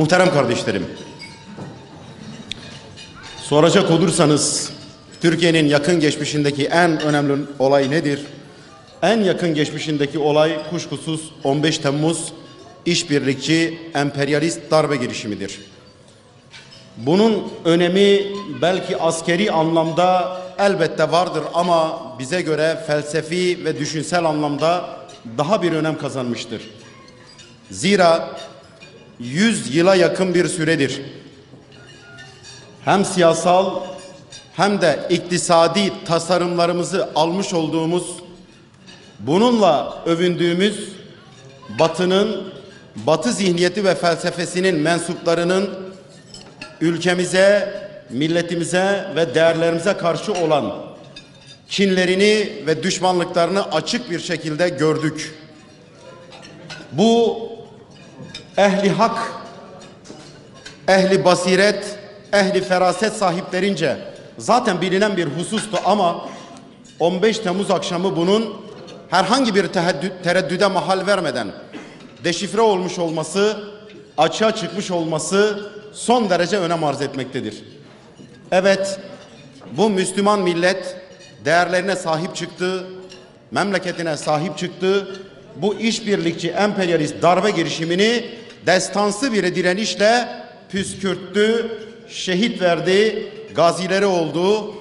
Muhterem kardeşlerim, soracak olursanız Türkiye'nin yakın geçmişindeki en önemli olay nedir? En yakın geçmişindeki olay kuşkusuz 15 Temmuz işbirlikçi emperyalist darbe girişimidir. Bunun önemi belki askeri anlamda elbette vardır ama bize göre felsefi ve düşünsel anlamda daha bir önem kazanmıştır. Zira 100 yıla yakın bir süredir hem siyasal hem de iktisadi tasarımlarımızı almış olduğumuz, bununla övündüğümüz Batı zihniyeti ve felsefesinin mensuplarının ülkemize, milletimize ve değerlerimize karşı olan kinlerini ve düşmanlıklarını açık bir şekilde gördük. Bu ehli hak, ehli basiret, ehli feraset sahiplerince zaten bilinen bir husustu ama 15 Temmuz akşamı bunun herhangi bir tereddüde mahal vermeden deşifre olmuş olması, açığa çıkmış olması son derece önem arz etmektedir. Evet, bu Müslüman millet değerlerine sahip çıktı, memleketine sahip çıktı. Bu işbirlikçi emperyalist darbe girişimini destansı bir direnişle püskürttü, şehit verdi, gazileri oldu.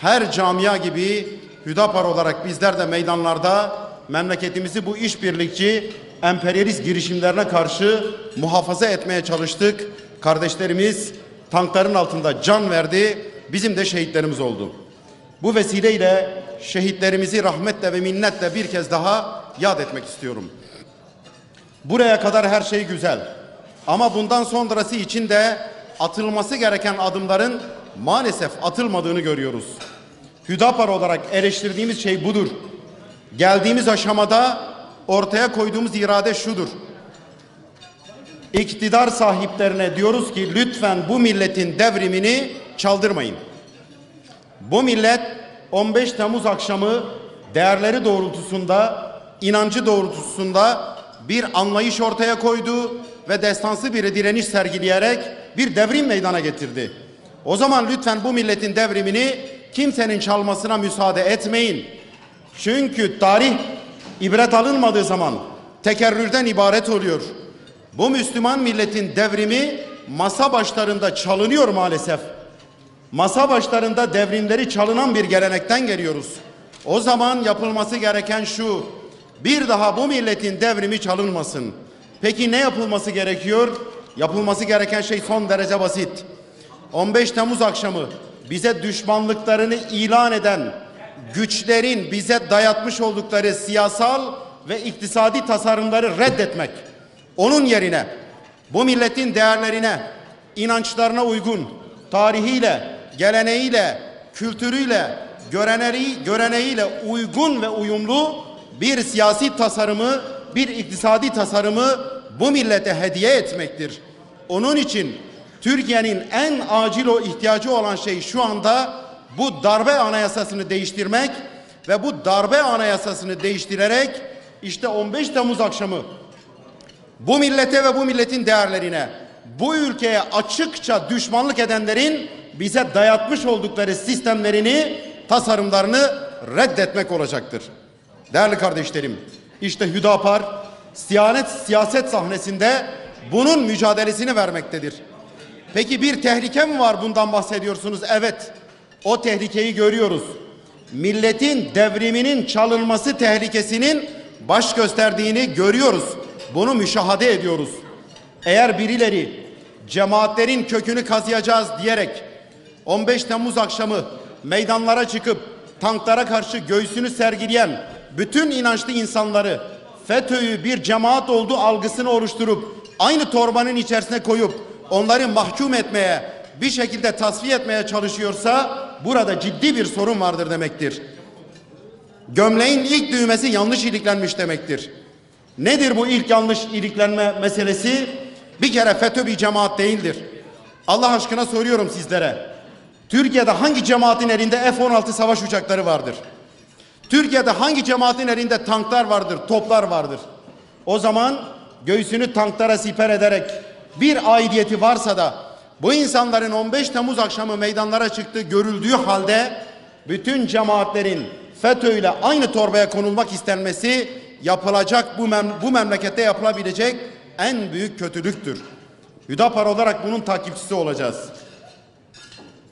Her camia gibi Hüdapar olarak bizler de meydanlarda memleketimizi bu işbirlikçi emperyalist girişimlerine karşı muhafaza etmeye çalıştık. Kardeşlerimiz tankların altında can verdi, bizim de şehitlerimiz oldu. Bu vesileyle şehitlerimizi rahmetle ve minnetle bir kez daha yad etmek istiyorum. Buraya kadar her şey güzel ama bundan sonrası için de atılması gereken adımların maalesef atılmadığını görüyoruz. Hüdapar olarak eleştirdiğimiz şey budur. Geldiğimiz aşamada ortaya koyduğumuz irade şudur: İktidar sahiplerine diyoruz ki lütfen bu milletin devrimini çaldırmayın. Bu millet 15 Temmuz akşamı değerleri doğrultusunda, inancı doğrultusunda bir anlayış ortaya koydu ve destansı bir direniş sergileyerek bir devrim meydana getirdi. O zaman lütfen bu milletin devrimini kimsenin çalmasına müsaade etmeyin. Çünkü tarih ibret alınmadığı zaman tekerrürden ibaret oluyor. Bu Müslüman milletin devrimi masa başlarında çalınıyor maalesef. Masa başlarında devrimleri çalınan bir gelenekten geliyoruz. O zaman yapılması gereken şu: bir daha bu milletin devrimi çalınmasın. Peki ne yapılması gerekiyor? Yapılması gereken şey son derece basit. 15 Temmuz akşamı bize düşmanlıklarını ilan eden güçlerin bize dayatmış oldukları siyasal ve iktisadi tasarımları reddetmek. Onun yerine bu milletin değerlerine, inançlarına uygun, tarihiyle, geleneğiyle, kültürüyle, göreneğiyle uygun ve uyumlu bir siyasi tasarımı, bir iktisadi tasarımı bu millete hediye etmektir. Onun için Türkiye'nin en acil ihtiyacı olan şey şu anda bu darbe anayasasını değiştirmek ve bu darbe anayasasını değiştirerek işte 15 Temmuz akşamı bu millete ve bu milletin değerlerine, bu ülkeye açıkça düşmanlık edenlerin bize dayatmış oldukları sistemlerini, tasarımlarını reddetmek olacaktır. Değerli kardeşlerim, işte Hüdapar siyaset sahnesinde bunun mücadelesini vermektedir. Peki bir tehlike mi var, bundan bahsediyorsunuz? Evet, o tehlikeyi görüyoruz. Milletin devriminin çalınması tehlikesinin baş gösterdiğini görüyoruz. Bunu müşahede ediyoruz. Eğer birileri cemaatlerin kökünü kazıyacağız diyerek 15 Temmuz akşamı meydanlara çıkıp tanklara karşı göğsünü sergileyen bütün inançlı insanları FETÖ'yü bir cemaat olduğu algısını oluşturup aynı torbanın içerisine koyup onları mahkum etmeye, bir şekilde tasfiye etmeye çalışıyorsa burada ciddi bir sorun vardır demektir. Gömleğin ilk düğmesi yanlış iliklenmiş demektir. Nedir bu ilk yanlış iliklenme meselesi? Bir kere FETÖ bir cemaat değildir. Allah aşkına soruyorum sizlere. Türkiye'de hangi cemaatin elinde F-16 savaş uçakları vardır? Türkiye'de hangi cemaatin elinde tanklar vardır, toplar vardır? O zaman göğsünü tanklara siper ederek bir aidiyeti varsa da bu insanların 15 Temmuz akşamı meydanlara çıktığı görüldüğü halde bütün cemaatlerin FETÖ'yle aynı torbaya konulmak istenmesi yapılacak bu memlekette yapılabilecek en büyük kötülüktür. Hüdapar olarak bunun takipçisi olacağız.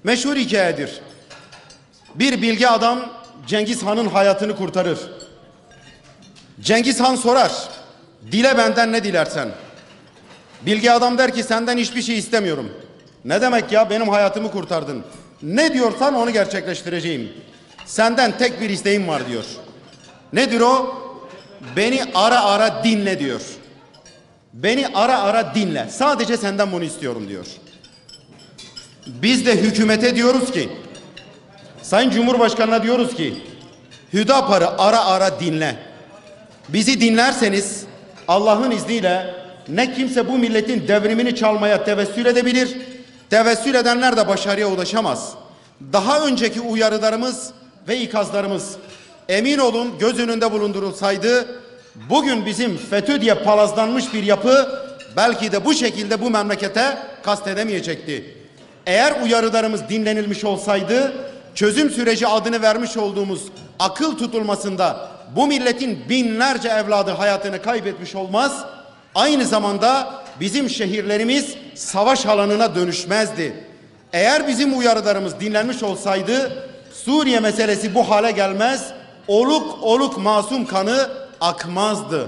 Meşhur hikayedir. Bir bilge adam Cengiz Han'ın hayatını kurtarır. Cengiz Han sorar, dile benden ne dilersen. Bilge adam der ki senden hiçbir şey istemiyorum. Ne demek ya, benim hayatımı kurtardın. Ne diyorsan onu gerçekleştireceğim. Senden tek bir isteğim var diyor. Nedir o? Beni ara ara dinle diyor. Beni ara ara dinle. Sadece senden bunu istiyorum diyor. Biz de hükümete diyoruz ki, Sayın Cumhurbaşkanı'na diyoruz ki, Hüdapar'ı ara ara dinle. Bizi dinlerseniz Allah'ın izniyle ne kimse bu milletin devrimini çalmaya tevessül edebilir, tevessül edenler de başarıya ulaşamaz. Daha önceki uyarılarımız ve ikazlarımız emin olun göz önünde bulundurulsaydı, bugün bizim FETÖ diye palazlanmış bir yapı belki de bu şekilde bu memlekete kastedemeyecekti. Eğer uyarılarımız dinlenilmiş olsaydı, çözüm süreci adını vermiş olduğumuz akıl tutulmasında bu milletin binlerce evladı hayatını kaybetmiş olmaz, aynı zamanda bizim şehirlerimiz savaş alanına dönüşmezdi. Eğer bizim uyarılarımız dinlenmiş olsaydı Suriye meselesi bu hale gelmez, oluk oluk masum kanı akmazdı.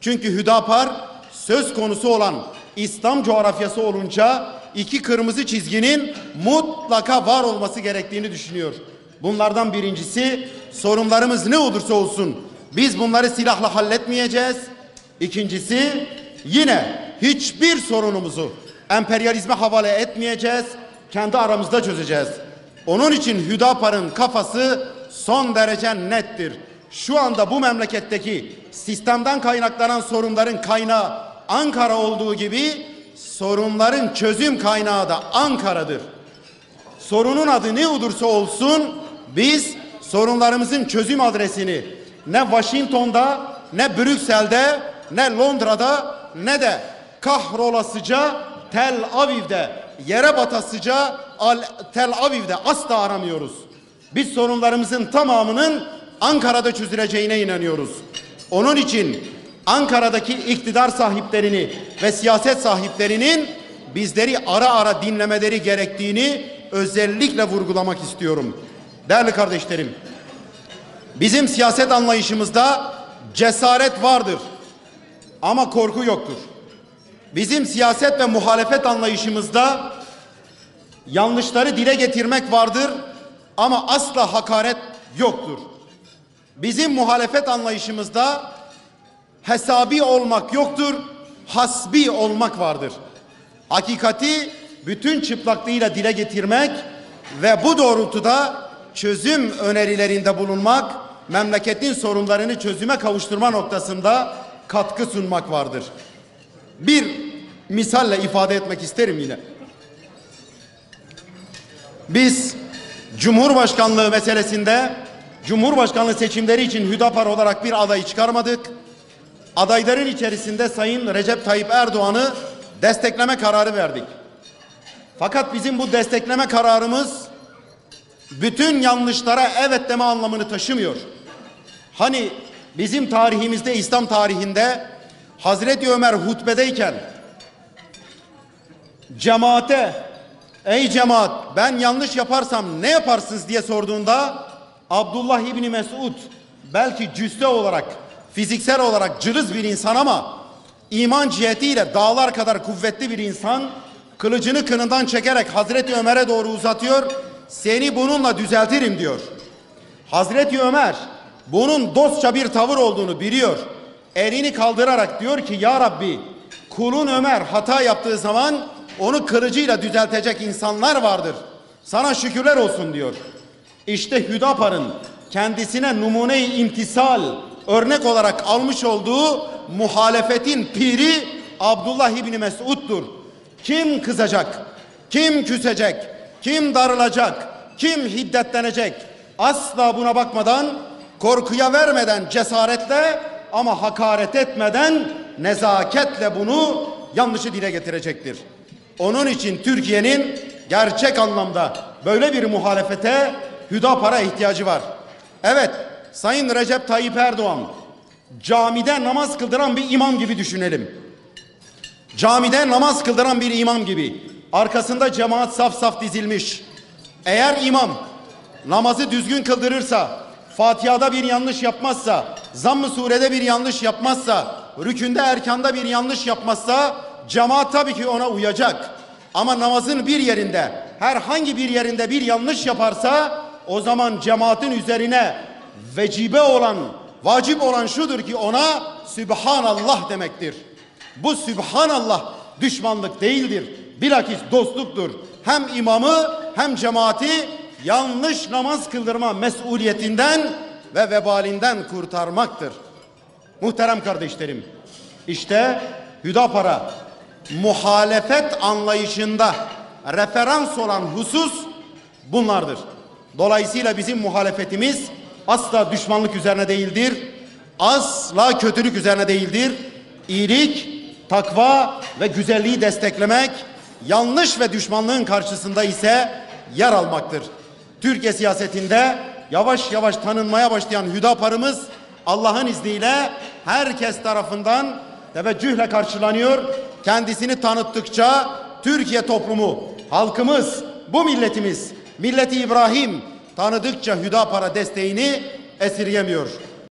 Çünkü Hüdapar söz konusu olan İslam coğrafyası olunca iki kırmızı çizginin mutlaka var olması gerektiğini düşünüyor. Bunlardan birincisi, sorunlarımız ne olursa olsun biz bunları silahla halletmeyeceğiz. İkincisi, yine hiçbir sorunumuzu emperyalizme havale etmeyeceğiz. Kendi aramızda çözeceğiz. Onun için Hüdapar'ın kafası son derece nettir. Şu anda bu memleketteki sistemden kaynaklanan sorunların kaynağı Ankara olduğu gibi sorunların çözüm kaynağı da Ankara'dır. Sorunun adı ne olursa olsun biz sorunlarımızın çözüm adresini ne Washington'da, ne Brüksel'de, ne Londra'da, ne de kahrolasıca Tel Aviv'de, yere batasıca Tel Aviv'de asla aramıyoruz. Biz sorunlarımızın tamamının Ankara'da çözüleceğine inanıyoruz. Onun için Ankara'daki iktidar sahiplerini ve siyaset sahiplerinin bizleri ara ara dinlemeleri gerektiğini özellikle vurgulamak istiyorum. Değerli kardeşlerim, bizim siyaset anlayışımızda cesaret vardır ama korku yoktur. Bizim siyaset ve muhalefet anlayışımızda yanlışları dile getirmek vardır ama asla hakaret yoktur. Bizim muhalefet anlayışımızda hesabi olmak yoktur, hasbi olmak vardır. Hakikati bütün çıplaklığıyla dile getirmek ve bu doğrultuda çözüm önerilerinde bulunmak, memleketin sorunlarını çözüme kavuşturma noktasında katkı sunmak vardır. Bir misalle ifade etmek isterim yine. Biz Cumhurbaşkanlığı meselesinde Cumhurbaşkanlığı seçimleri için Hüdapar olarak bir aday çıkarmadık. Adayların içerisinde Sayın Recep Tayyip Erdoğan'ı destekleme kararı verdik. Fakat bizim bu destekleme kararımız bütün yanlışlara evet deme anlamını taşımıyor. Hani bizim tarihimizde, İslam tarihinde Hazreti Ömer hutbedeyken cemaate, ey cemaat ben yanlış yaparsam ne yaparsınız diye sorduğunda Abdullah İbni Mesud belki cüsse olarak, fiziksel olarak cılız bir insan ama iman cihetiyle dağlar kadar kuvvetli bir insan, kılıcını kınından çekerek Hazreti Ömer'e doğru uzatıyor, seni bununla düzeltirim diyor. Hazreti Ömer bunun dostça bir tavır olduğunu biliyor. Elini kaldırarak diyor ki ya Rabbi, kulun Ömer hata yaptığı zaman onu kılıcıyla düzeltecek insanlar vardır. Sana şükürler olsun diyor. İşte Hüdapar'ın kendisine numune-i imtisal örnek olarak almış olduğu muhalefetin piri Abdullah İbni Mesud'dur. Kim kızacak, kim küsecek, kim darılacak, kim hiddetlenecek, asla buna bakmadan, korkuya vermeden cesaretle ama hakaret etmeden nezaketle bunu yanlışı dile getirecektir. Onun için Türkiye'nin gerçek anlamda böyle bir muhalefete, Hüdapar'a ihtiyacı var. Evet, Sayın Recep Tayyip Erdoğan camide namaz kıldıran bir imam gibi düşünelim. Camide namaz kıldıran bir imam gibi. Arkasında cemaat saf saf dizilmiş. Eğer imam namazı düzgün kıldırırsa, Fatiha'da bir yanlış yapmazsa, Zamm-ı Sure'de bir yanlış yapmazsa, rükünde erkanda bir yanlış yapmazsa, cemaat tabii ki ona uyacak. Ama namazın bir yerinde, herhangi bir yerinde bir yanlış yaparsa, o zaman cemaatin üzerine vacip olan şudur ki ona Sübhanallah demektir. Bu Sübhanallah düşmanlık değildir. Bilakis dostluktur. Hem imamı hem cemaati yanlış namaz kıldırma mesuliyetinden ve vebalinden kurtarmaktır. Muhterem kardeşlerim, işte Hüdapar'a muhalefet anlayışında referans olan husus bunlardır. Dolayısıyla bizim muhalefetimiz asla düşmanlık üzerine değildir. Asla kötülük üzerine değildir. İyilik, takva ve güzelliği desteklemek, yanlış ve düşmanlığın karşısında ise yer almaktır. Türkiye siyasetinde yavaş yavaş tanınmaya başlayan Hüdapar'ımız Allah'ın izniyle herkes tarafından teveccühle karşılanıyor. Kendisini tanıttıkça Türkiye toplumu, halkımız, bu milletimiz, milleti İbrahim tanıdıkça Hüdapar'a desteğini esirgemiyor.